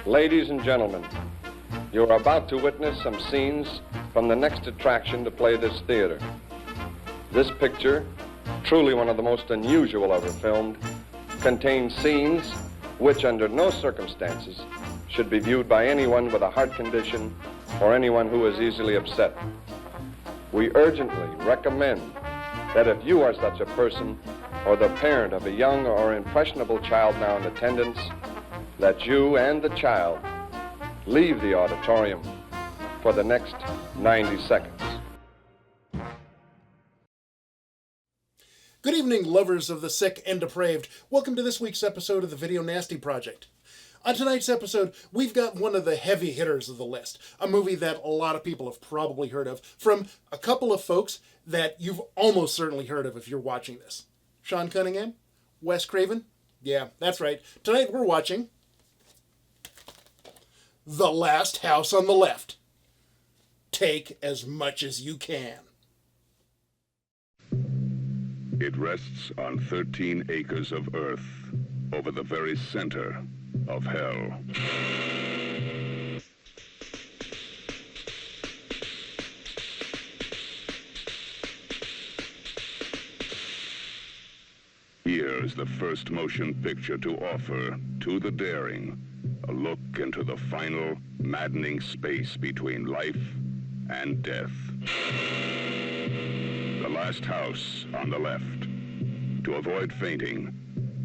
Ladies and gentlemen, you are about to witness some scenes from the next attraction to play this theater. This picture, truly one of the most unusual ever filmed, contains scenes which under no circumstances should be viewed by anyone with a heart condition or anyone who is easily upset. We urgently recommend that if you are such a person or the parent of a young or impressionable child now in attendance, that you and the child leave the auditorium for the next 90 seconds. Good evening, lovers of the sick and depraved. Welcome to this week's episode of the Video Nasty Project. On tonight's episode, we've got one of the heavy hitters of the list, a movie that a lot of people have probably heard of, from a couple of folks that you've almost certainly heard of if you're watching this. Sean Cunningham? Wes Craven? Yeah, that's right. Tonight we're watching The Last House on the Left. Take as much as you can. It rests on 13 acres of earth, over the very center of hell. Here is the first motion picture to offer, to the daring, a look into the final, maddening space between life and death. The Last House on the Left. To avoid fainting,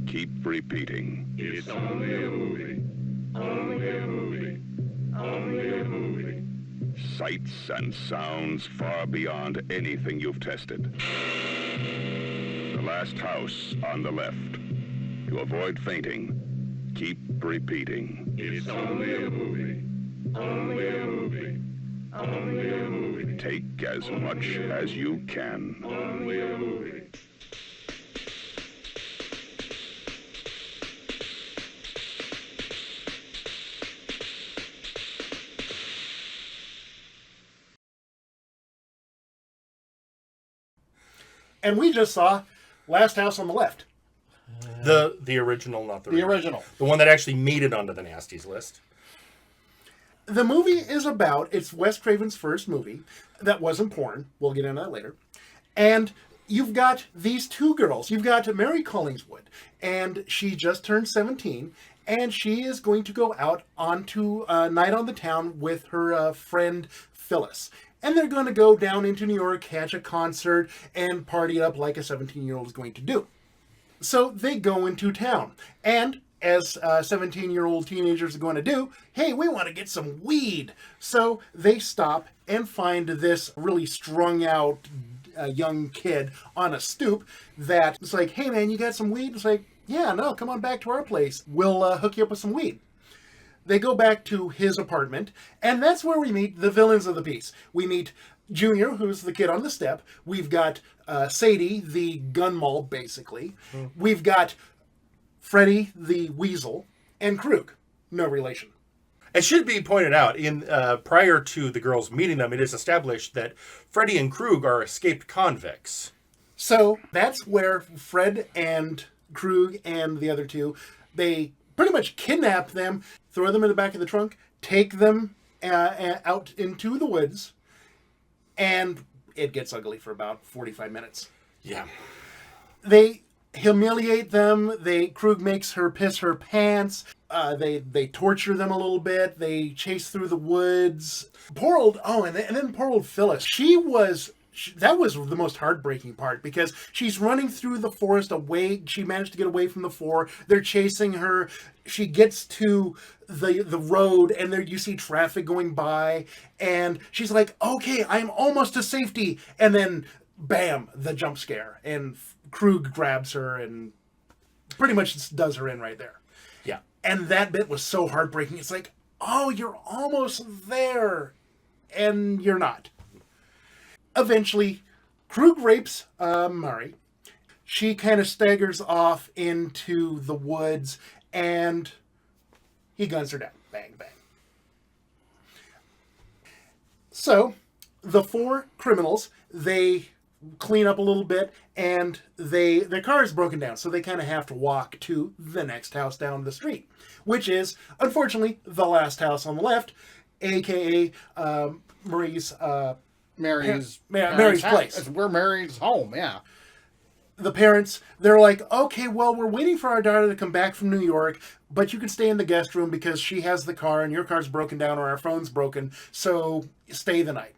keep repeating. It's only a movie. Only a movie. Only a movie. Sights and sounds far beyond anything you've tested. The Last House on the Left. To avoid fainting, keep repeating. It's only a movie. Only a movie. Only a movie. Take as much as you can. Only a movie. And we just saw Last House on the Left. The original, not the The original. The one that actually made it onto the Nasties list. The movie is about, it's Wes Craven's first movie that wasn't porn. We'll get into that later. And you've got these two girls. You've got Mary Collingswood, and she just turned 17, and she is going to go out onto a night on the town with her friend Phyllis. And they're going to go down into New York, catch a concert, and party up like a 17-year-old is going to do. So they go into town, and as 17-year-old teenagers are going to do, hey, we want to get some weed. So they stop and find this really strung out young kid on a stoop that's like, hey man, you got some weed? It's like, yeah, no, come on back to our place. We'll hook you up with some weed. They go back to his apartment, and that's where we meet the villains of the piece. We meet Junior, who's the kid on the step. We've got Sadie, the gun moll, basically. We've got Freddy, the weasel, and Krug. No relation. It should be pointed out, in prior to the girls meeting them, it is established that Freddy and Krug are escaped convicts. So that's where Fred and Krug and the other two, they pretty much kidnap them, throw them in the back of the trunk, take them out into the woods, and it gets ugly for about 45 minutes. Yeah. They humiliate them. Krug makes her piss her pants. They torture them a little bit. They chase through the woods. And then poor old Phyllis. That was the most heartbreaking part, because she's running through the forest away. She managed to get away from the four. They're chasing her. She gets to the road, and there you see traffic going by, and she's like, okay, I'm almost to safety. And then, bam, the jump scare, and Krug grabs her and pretty much does her in right there. Yeah. And that bit was so heartbreaking. It's like, oh, you're almost there, and you're not. Eventually, Krug rapes Murray. She kind of staggers off into the woods, and he guns her down. Bang, bang. So, the four criminals, they clean up a little bit, and their car is broken down, so they kind of have to walk to the next house down the street, which is, unfortunately, the last house on the left, aka Marie's Mary's Mary's house. place. We're Mary's home, yeah. The parents, they're like, okay, well, we're waiting for our daughter to come back from New York, but you can stay in the guest room because she has the car and your car's broken down or our phone's broken, so stay the night.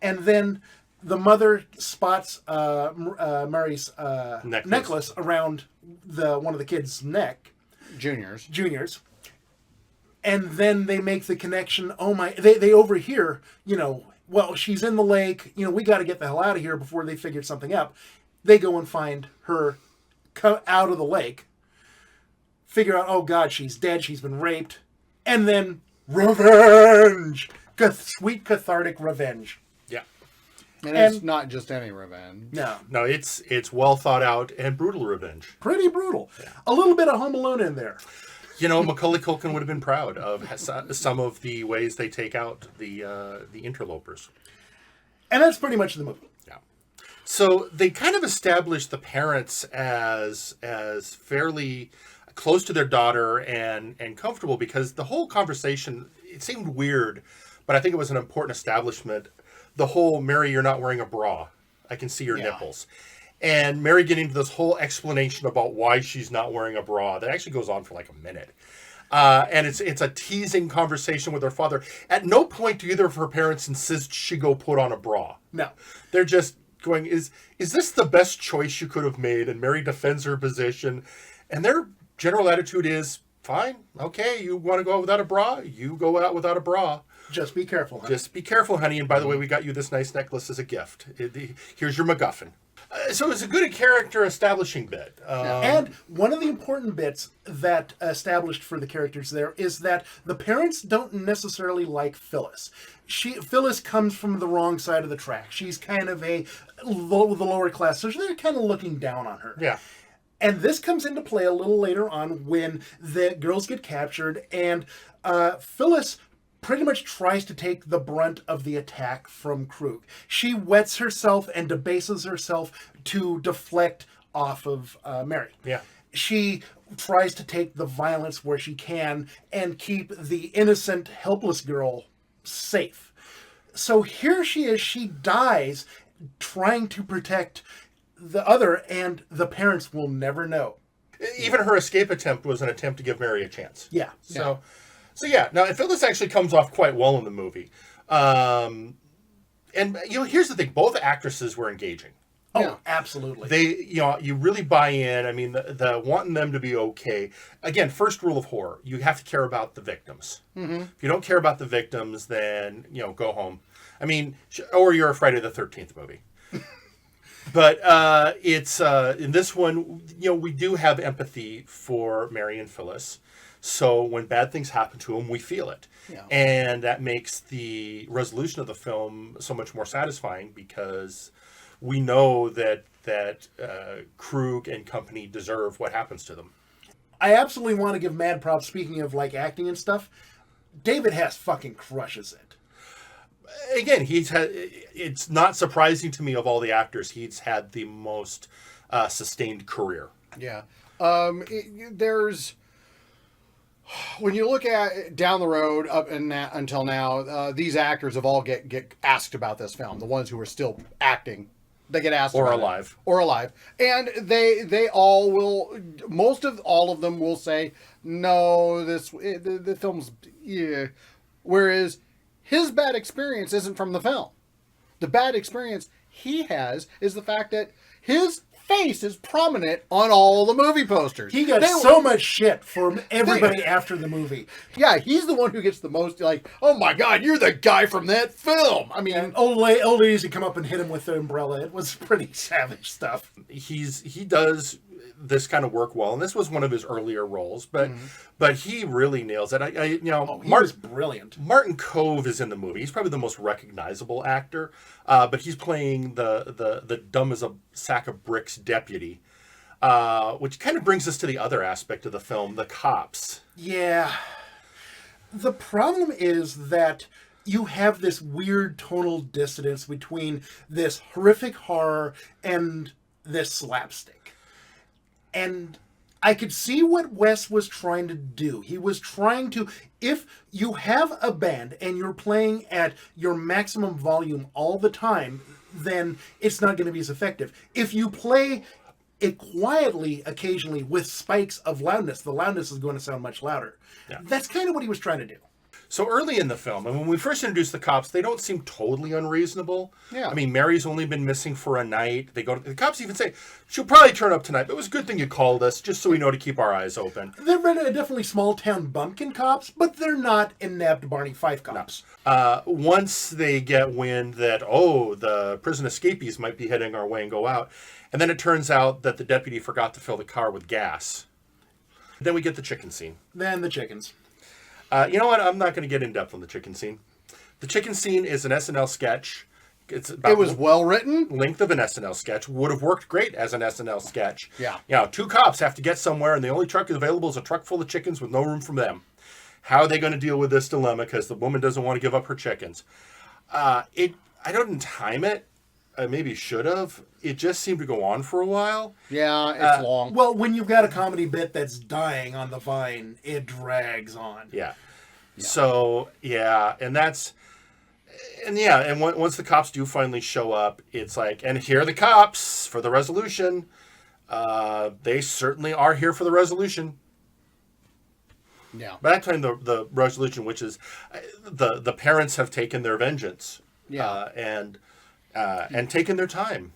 And then the mother spots Mary's necklace around one of the kids' neck. Junior's. And then they make the connection, they overhear, well, she's in the lake, we got to get the hell out of here before they figured something out. They go and find her out of the lake, figure out, oh God, she's dead, she's been raped, and then revenge! Sweet cathartic revenge. Yeah. And it's not just any revenge. No, it's well thought out and brutal revenge. Pretty brutal. Yeah. A little bit of Home Alone in there. Macaulay Culkin would have been proud of some of the ways they take out the interlopers. And that's pretty much the movie. So they kind of established the parents as fairly close to their daughter and comfortable, because the whole conversation, it seemed weird, but I think it was an important establishment. The whole, Mary, you're not wearing a bra. I can see your nipples. And Mary getting into this whole explanation about why she's not wearing a bra that actually goes on for like a minute. And it's a teasing conversation with her father. At no point do either of her parents insist she go put on a bra. No. They're just going, is this the best choice you could have made? And Mary defends her position, and their general attitude is, fine, okay, you want to go out without a bra, you go out without a bra. Just be careful, honey. Just be careful, honey. And by the way, we got you this nice necklace as a gift. Here's your MacGuffin. So it was a good character establishing bit. And one of the important bits that established for the characters there is that the parents don't necessarily like Phyllis. Phyllis comes from the wrong side of the track. She's kind of the lower class, so they're kind of looking down on her. Yeah. And this comes into play a little later on when the girls get captured, and Phyllis pretty much tries to take the brunt of the attack from Krug. She wets herself and debases herself to deflect off of Mary. Yeah. She tries to take the violence where she can and keep the innocent, helpless girl safe. So here she is, she dies trying to protect the other, and the parents will never know. Even her escape attempt was an attempt to give Mary a chance. Yeah. So yeah. Now, Phyllis actually comes off quite well in the movie. And here's the thing: both actresses were engaging. Oh, yeah. Absolutely. They, you really buy in. I mean, the wanting them to be okay. Again, first rule of horror: you have to care about the victims. Mm-hmm. If you don't care about the victims, then go home. I mean, or you're a Friday the 13th movie. But it's in this one, we do have empathy for Mary and Phyllis. So when bad things happen to them, we feel it. Yeah. And that makes the resolution of the film so much more satisfying, because we know that Krug and company deserve what happens to them. I absolutely want to give mad props, speaking of acting and stuff. David Hess fucking crushes it. Again, it's not surprising to me, of all the actors, he's had the most sustained career. Yeah. There's, when you look at down the road up and until now, these actors have all get asked about this film. The ones who are still acting, they get asked or about alive. Or alive. And they all will, most of all of them will say, no, the film's, yeah. Whereas his bad experience isn't from the film. The bad experience he has is the fact that his face is prominent on all the movie posters. He got so much shit from everybody after the movie. Yeah, he's the one who gets the most, oh my God, you're the guy from that film. I mean, and old ladies would come up and hit him with the umbrella. It was pretty savage stuff. He does this kind of work well, and this was one of his earlier roles, but he really nails it. He was brilliant. Martin Kove is in the movie. He's probably the most recognizable actor, but he's playing the dumb as a sack of bricks deputy, which kind of brings us to the other aspect of the film, the cops. Yeah. The problem is that you have this weird tonal dissonance between this horrific horror and this slapstick. And I could see what Wes was trying to do. He was trying to, if you have a band and you're playing at your maximum volume all the time, then it's not going to be as effective. If you play it quietly occasionally with spikes of loudness, the loudness is going to sound much louder. Yeah. That's kind of what he was trying to do. So early in the film, and when we first introduce the cops, they don't seem totally unreasonable. Yeah. I mean, Mary's only been missing for a night. The cops even say, she'll probably turn up tonight, but it was a good thing you called us, just so we know to keep our eyes open. They're definitely small-town bumpkin cops, but they're not inept Barney Fife cops. Once they get wind that, the prison escapees might be heading our way and go out, and then it turns out that the deputy forgot to fill the car with gas. Then we get the chicken scene. Then the chickens. You know what? I'm not going to get in depth on the chicken scene. The chicken scene is an SNL sketch. It was well written. Length of an SNL sketch. Would have worked great as an SNL sketch. Yeah. You know, two cops have to get somewhere, and the only truck available is a truck full of chickens with no room for them. How are they going to deal with this dilemma? Because the woman doesn't want to give up her chickens. I didn't time it. I maybe should have. It just seemed to go on for a while. Yeah, it's long. Well, when you've got a comedy bit that's dying on the vine, it drags on. Yeah. So, yeah, and once the cops do finally show up, it's like, and here are the cops for the resolution. They certainly are here for the resolution. Yeah. By that time, the resolution, which is the parents have taken their vengeance. Yeah. And taken their time.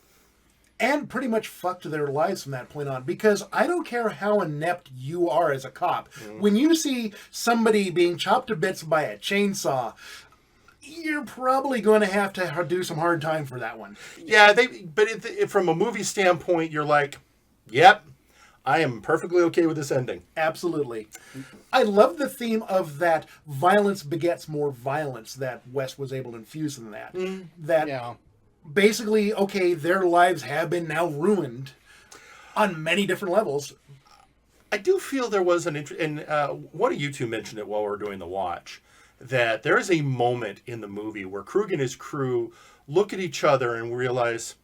And pretty much fucked their lives from that point on. Because I don't care how inept you are as a cop. When you see somebody being chopped to bits by a chainsaw, you're probably going to have to do some hard time for that one. Yeah, from a movie standpoint, you're like, yep, I am perfectly okay with this ending. Absolutely. I love the theme of that violence begets more violence that Wes was able to infuse in that. Yeah. Basically, okay, their lives have been now ruined on many different levels. I do feel there was an interest, and one of you two mentioned it while we were doing the watch, that there is a moment in the movie where Krug and his crew look at each other and realize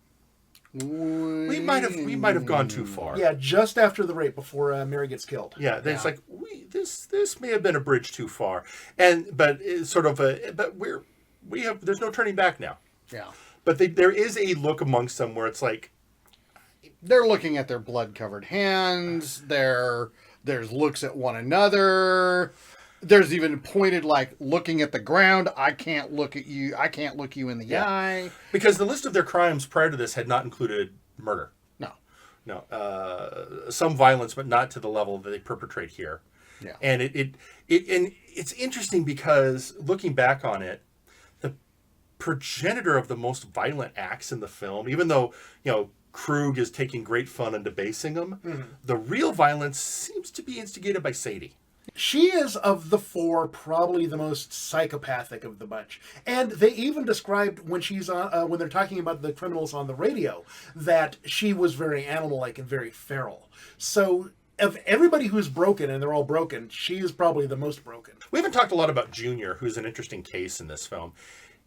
we might have gone too far. Yeah, just after the rape, before Mary gets killed. Yeah, it's like this may have been a bridge too far, but it's sort of there's no turning back now. Yeah. But there is a look amongst them where it's like they're looking at their blood-covered hands. There's looks at one another. There's even pointed looking at the ground. I can't look at you. I can't look you in the eye. Because the list of their crimes prior to this had not included murder. No. Some violence, but not to the level that they perpetrate here. Yeah. And it's interesting because looking back on it, progenitor of the most violent acts in the film, even though, Krug is taking great fun and debasing them, the real violence seems to be instigated by Sadie. She is, of the four, probably the most psychopathic of the bunch. And they even described when she's on, when they're talking about the criminals on the radio, that she was very animal-like and very feral. So of everybody who's broken, and they're all broken, she is probably the most broken. We haven't talked a lot about Junior, who's an interesting case in this film.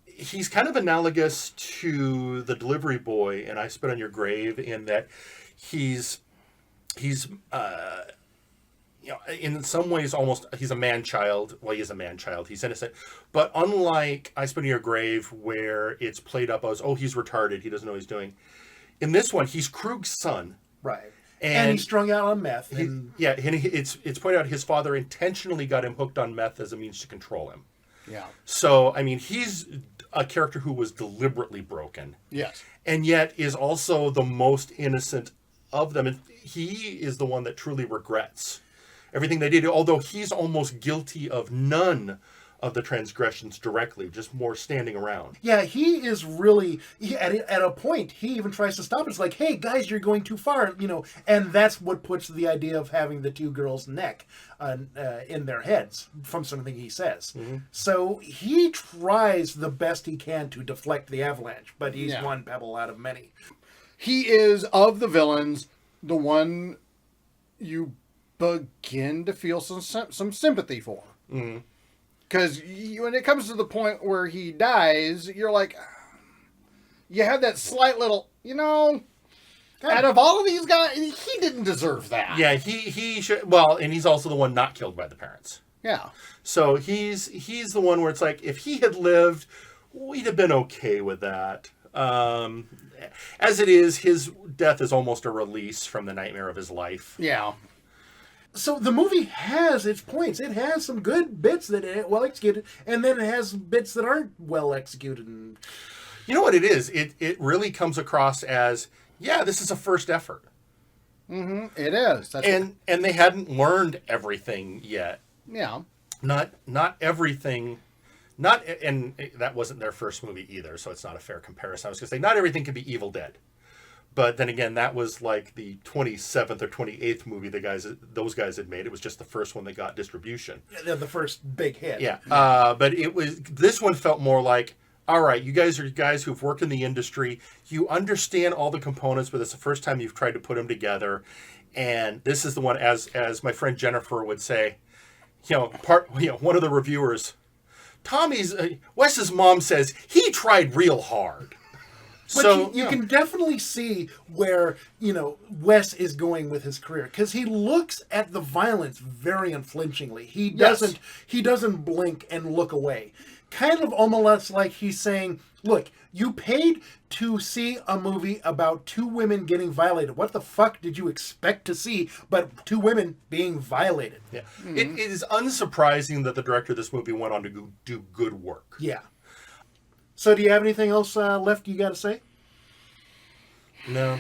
He's kind of analogous to the delivery boy in I Spit on Your Grave in that he's in some ways he's a man-child. Well, he is a man-child. He's innocent. But unlike I Spit on Your Grave, where it's played up as, he's retarded, he doesn't know what he's doing. In this one, he's Krug's son. Right. And he's strung out on meth. It's pointed out his father intentionally got him hooked on meth as a means to control him. Yeah. So, I mean, he's a character who was deliberately broken. Yes. And yet is also the most innocent of them. And he is the one that truly regrets everything they did, although he's almost guilty of none of the transgressions directly, just more standing around. Yeah, he is really, at a point, he even tries to stop it. It's like, hey, guys, you're going too far, and that's what puts the idea of having the two girls' neck in their heads from something he says. Mm-hmm. So he tries the best he can to deflect the avalanche, but he's one pebble out of many. He is, of the villains, the one you begin to feel some sympathy for. Mm-hmm. Because when it comes to the point where he dies, you're like, you have that slight little, out of all of these guys, he didn't deserve that. Yeah, he should. Well, and he's also the one not killed by the parents. Yeah. So he's the one where it's like, if he had lived, we'd have been okay with that. As it is, his death is almost a release from the nightmare of his life. Yeah. So the movie has its points. It has some good bits that are well executed, and then it has bits that aren't well executed. And You know what it is? It really comes across as, yeah, this is a first effort. Mm-hmm. It is. That's And they hadn't learned everything yet. yeah. Not everything. And that wasn't their first movie either, so it's not a fair comparison. I was going to say, not everything can be Evil Dead. But then again, that was like the 27th or 28th movie those guys had made. It was just the first one that got distribution. the first big hit. Yeah. But this one felt more like, all right, you guys are guys who've worked in the industry. You understand all the components, but it's the first time you've tried to put them together. And this is the one, as my friend Jennifer would say, one of the reviewers, Wes's mom says he tried real hard. But So you can definitely see where, Wes is going with his career, because he looks at the violence very unflinchingly. He doesn't blink and look away. Kind of almost like he's saying, look, you paid to see a movie about two women getting violated. What the fuck did you expect to see but two women being violated? Yeah. It is unsurprising that the director of this movie went on to do good work. Yeah. So do you have anything else left you got to say? No.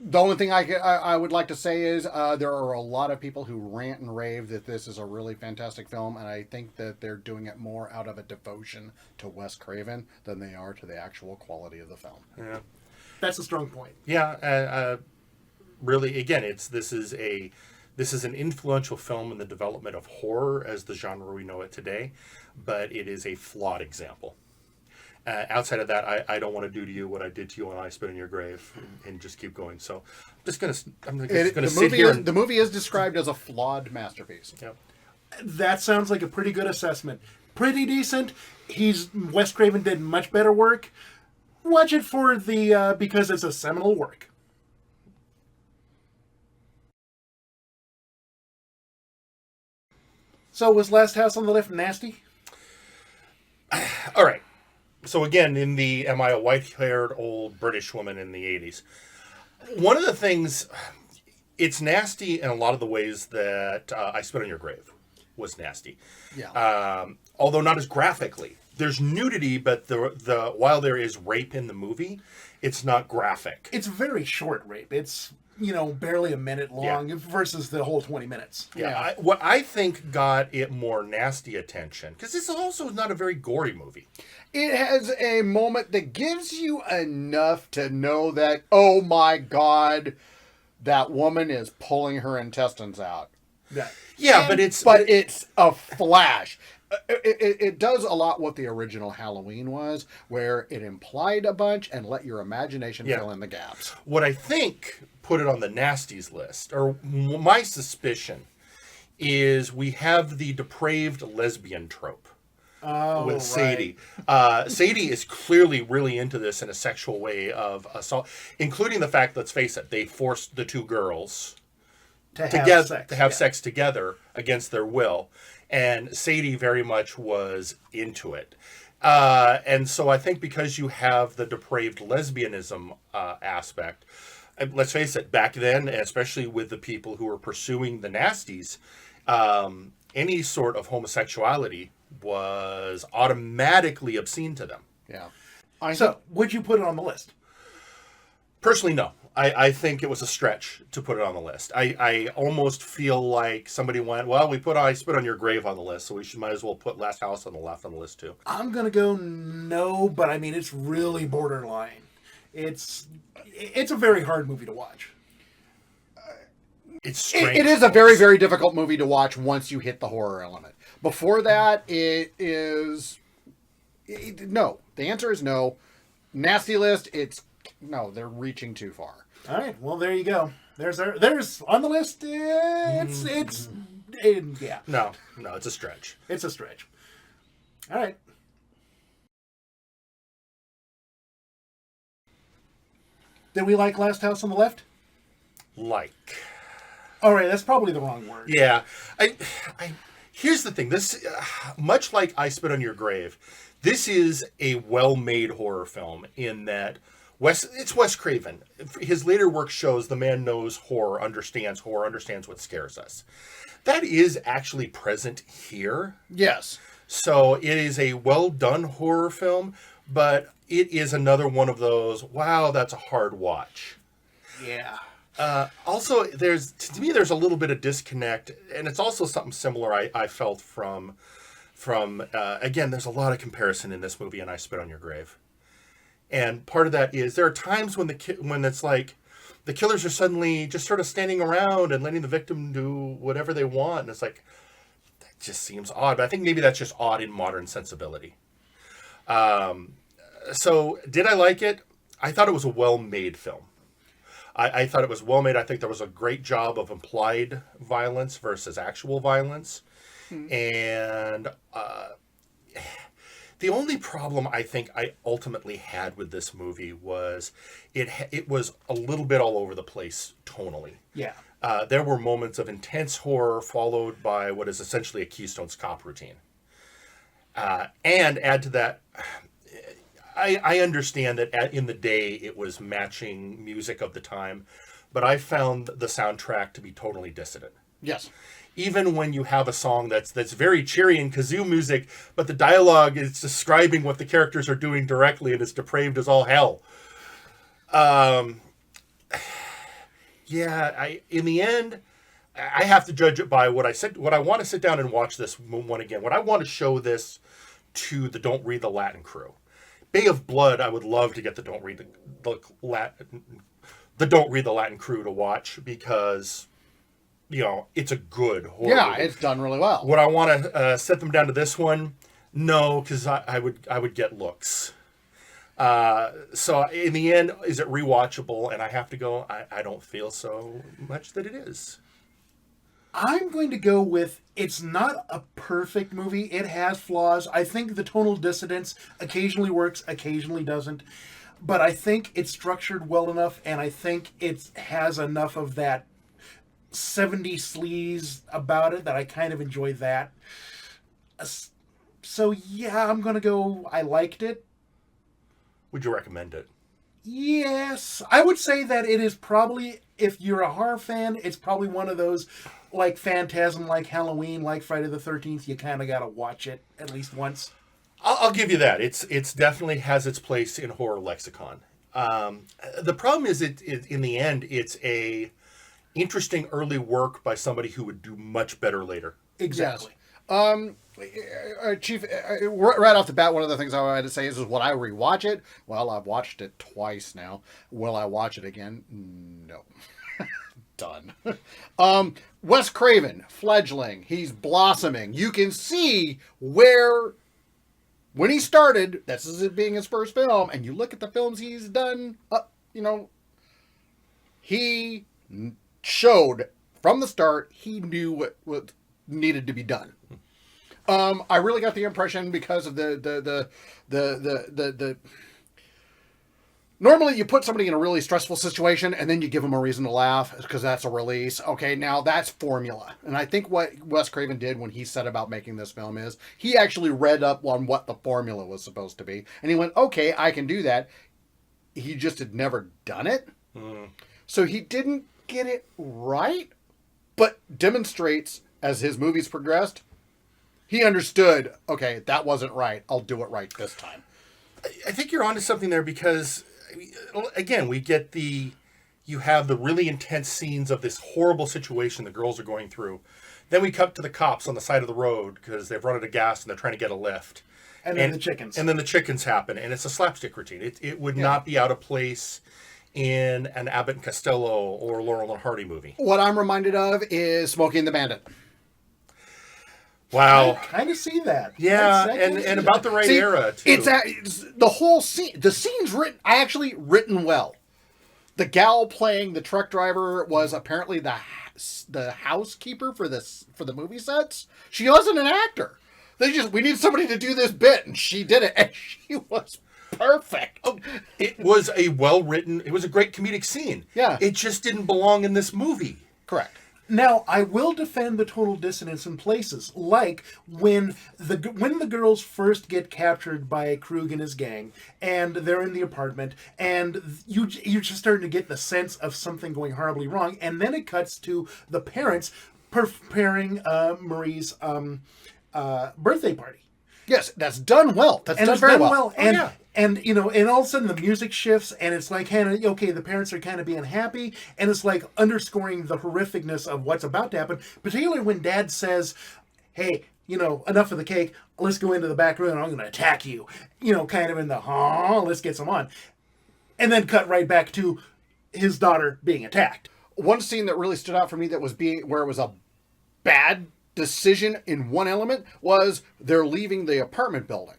The only thing I would like to say is there are a lot of people who rant and rave that this is a really fantastic film, and I think that they're doing it more out of a devotion to Wes Craven than they are to the actual quality of the film. Yeah. That's a strong point. Yeah. Really, again, this is an influential film in the development of horror as the genre we know it today, but it is a flawed example. Outside of that, I don't want to do to you what I did to you when I spit in your grave, and just keep going. So I'm just gonna sit here. The movie is described as a flawed masterpiece. Yep. That sounds like a pretty good assessment. Pretty decent. Wes Craven did much better work. Watch it for the because it's a seminal work. So was Last House on the Left nasty? All right. So again, in the am I a white-haired old British woman in the 80s? One of the things, it's nasty in a lot of the ways that I Spit on Your Grave was nasty. Yeah. Although not as graphically. There's nudity, but while there is rape in the movie, it's not graphic. It's very short rape. It's, barely a minute long versus the whole 20 minutes. Yeah. What I think got it more nasty attention, because this also is not a very gory movie. It has a moment that gives you enough to know that, oh my God, that woman is pulling her intestines out. Yeah, but it's a flash. It does a lot what the original Halloween was, where it implied a bunch and let your imagination fill in the gaps. What I think put it on the nasties list, or my suspicion, is we have the depraved lesbian trope. With Sadie. Sadie is clearly really into this in a sexual way of assault, including the fact, let's face it, they forced the two girls to have sex together against their will. And Sadie very much was into it. And so I think because you have the depraved lesbianism aspect, let's face it, back then, especially with the people who were pursuing the nasties, any sort of homosexuality was automatically obscene to them. Yeah. So, would you put it on the list? Personally, no. I think it was a stretch to put it on the list. I almost feel like somebody went, well, we put I Spit on Your Grave on the list, so might as well put Last House on the Left on the list too. I'm going to go no, but I mean, it's really borderline. It's a very hard movie to watch. It's strange. It is a very, very difficult movie to watch once you hit the horror element. Before that, it is... no. The answer is no. Nasty list, no, they're reaching too far. All right, well, there you go. There's on the list. It's Yeah, No, it's a stretch. it's a stretch. All right. Did we like Last House on the Left? Like. All right, that's probably the wrong word. Yeah. I here's the thing. This, much like I Spit on Your Grave, this is a well-made horror film in that it's Wes Craven. His later work shows the man knows horror, understands what scares us. That is actually present here. Yes. So it is a well-done horror film, but it is another one of those, wow, that's a hard watch. Yeah. Also, to me, there's a little bit of disconnect, and it's also something similar I felt from again, there's a lot of comparison in this movie and I Spit on Your Grave. And part of that is there are times when it's like the killers are suddenly just sort of standing around and letting the victim do whatever they want. And it's like, that just seems odd. But I think maybe that's just odd in modern sensibility. So did I like it? I thought it was a well-made film. I thought it was well-made. I think there was a great job of implied violence versus actual violence. And the only problem I think I ultimately had with this movie was it was a little bit all over the place tonally. Yeah. There were moments of intense horror followed by what is essentially a Keystone's Cop routine. And add to that, I understand that in the day it was matching music of the time, but I found the soundtrack to be totally dissonant. Yes. Even when you have a song that's very cheery and kazoo music, but the dialogue is describing what the characters are doing directly and it's depraved as all hell. In the end, I have to judge it by what I said. What I want to sit down and watch this one again. What I want to show this to the Don't Read the Latin crew. Bay of Blood, I would love to get the Don't Read the Latin crew to watch because, it's a good horror movie. It's done really well. Would I want to set them down to this one? No, because I would get looks. So in the end, is it rewatchable? And I have to go, I don't feel so much that it is. I'm going to go with it's not a perfect movie. It has flaws. I think the tonal dissonance occasionally works, occasionally doesn't. But I think it's structured well enough, and I think it has enough of that 70s sleaze about it that I kind of enjoy that. So yeah, I'm going to go, I liked it. Would you recommend it? Yes. I would say that it is probably, if you're a horror fan, it's probably one of those, like Phantasm, like Halloween, like Friday the 13th, you kind of got to watch it at least once. I'll give you that. It's definitely has its place in horror lexicon. The problem is in the end, it's a interesting early work by somebody who would do much better later. Exactly. Yes. Chief, right off the bat, one of the things I wanted to say is will I rewatch it? Well, I've watched it twice now. Will I watch it again? No. Done. Wes Craven, fledgling. He's blossoming. You can see when he started, this is it being his first film, and you look at the films he's done, he showed from the start he knew what needed to be done. I really got the impression because of the normally you put somebody in a really stressful situation and then you give them a reason to laugh because that's a release. Okay, now that's formula. And I think what Wes Craven did when he set about making this film is he actually read up on what the formula was supposed to be. And he went, okay, I can do that. He just had never done it. So he didn't get it right, but demonstrates as his movies progressed, he understood, okay, that wasn't right. I'll do it right this time. I think you're onto something there because, again, you have the really intense scenes of this horrible situation the girls are going through. Then we cut to the cops on the side of the road because they've run out of gas and they're trying to get a lift. And then the chickens. And then the chickens happen, and it's a slapstick routine. It would not be out of place in an Abbott and Costello or Laurel and Hardy movie. What I'm reminded of is Smokey and the Bandit. Wow. I kind of see that. Yeah, and about the right era, too. It's the whole scene. The scene's written well. The gal playing the truck driver was apparently the housekeeper for the movie sets. She wasn't an actor. We need somebody to do this bit, and she did it, and she was perfect. Oh, it was a well-written, it was a great comedic scene. Yeah. It just didn't belong in this movie. Correct. Now, I will defend the tonal dissonance in places, like when the girls first get captured by Krug and his gang, and they're in the apartment, and you're just starting to get the sense of something going horribly wrong, and then it cuts to the parents preparing Marie's birthday party. Yes, that's done well. That's done very well. And and all of a sudden the music shifts, and it's like, okay, the parents are kind of being happy, and it's like underscoring the horrificness of what's about to happen. Particularly when Dad says, "Hey, enough of the cake. Let's go into the back room, and I'm going to attack you." Kind of in the let's get some on, and then cut right back to his daughter being attacked. One scene that really stood out for me that was where it was a bad decision in one element was they're leaving the apartment building.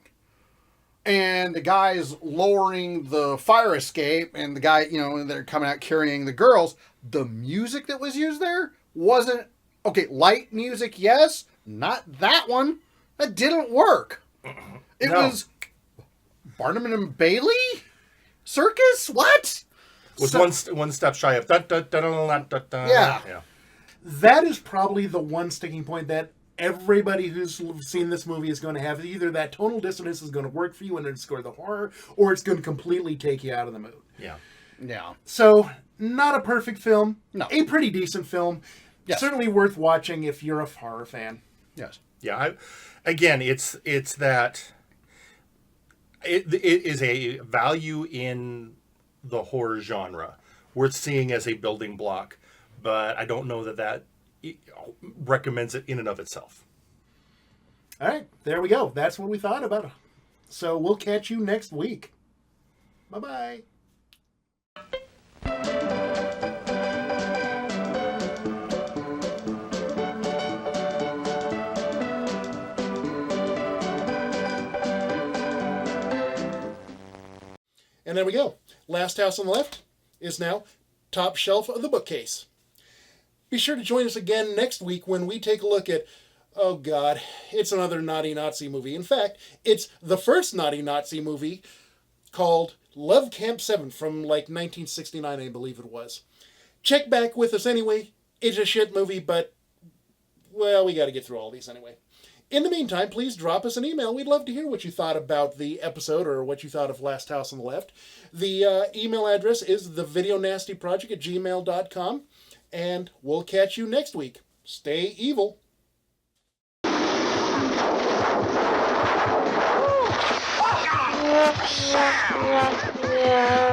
And the guy's lowering the fire escape, and the guy, they're coming out carrying the girls. The music that was used there wasn't, okay, light music, yes, not that one. That didn't work. It was Barnum and Bailey? Circus? What? Was one step shy of Yeah. That is probably the one sticking point that everybody who's seen this movie is going to have. Either that tonal dissonance is going to work for you and underscore the horror, or it's going to completely take you out of the mood. Yeah. So, not a perfect film. No. A pretty decent film. Yes. Certainly worth watching if you're a horror fan. Yes. Yeah. It's that it is a value in the horror genre worth seeing as a building block, but I don't know that recommends it in and of itself. All right, there we go. That's what we thought about it. So we'll catch you next week. Bye-bye. And there we go. Last House on the Left is now top shelf of the bookcase. Be sure to join us again next week when we take a look at, oh God, it's another naughty Nazi movie. In fact, it's the first naughty Nazi movie, called Love Camp 7 from like 1969, I believe it was. Check back with us anyway. It's a shit movie, but, well, we got to get through all these anyway. In the meantime, please drop us an email. We'd love to hear what you thought about the episode or what you thought of Last House on the Left. The email address is thevideonastyproject@gmail.com. And we'll catch you next week. Stay evil. Yeah.